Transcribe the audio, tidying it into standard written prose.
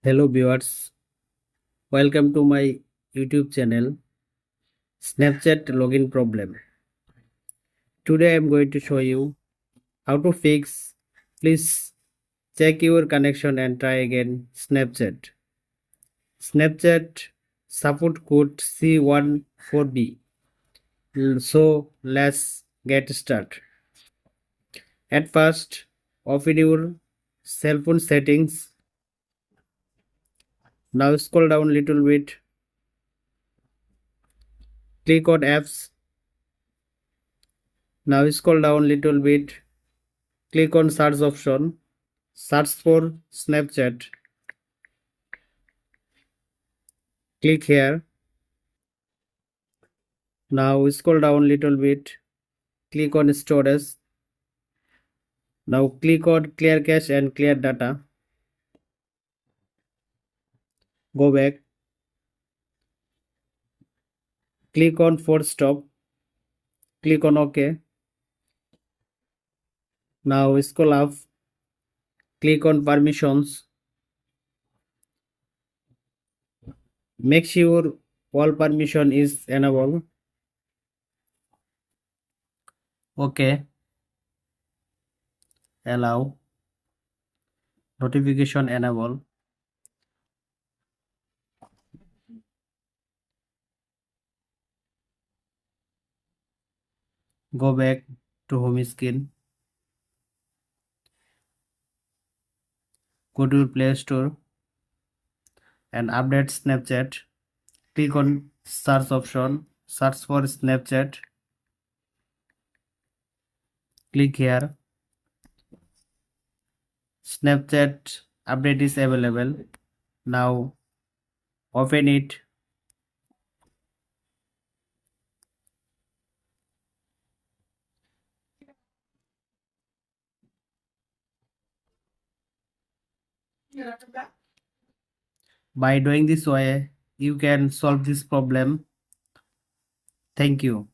Hello viewers, welcome to my YouTube channel Snapchat login problem. Today I am going to show you how to fix. Please check your connection and try again Snapchat. Snapchat support code C14B. So let's get started. At first, open your cell phone settings. Now scroll down little bit. Click on apps. Now scroll down little bit. Click on search option. Search for Snapchat. Click here. Now scroll down little bit. Click on storage. Now click on clear cache and clear data. Go back. Click on force stop. Click on OK. Now scroll up. Click on permissions. Make sure all permission is enabled. OK. Allow. Notification enable. Go back to home screen. Go to your Play Store and update Snapchat. Click on search option. Search for Snapchat. Click here. Snapchat update is available. Now open it. By doing this way, you can solve this problem. Thank you.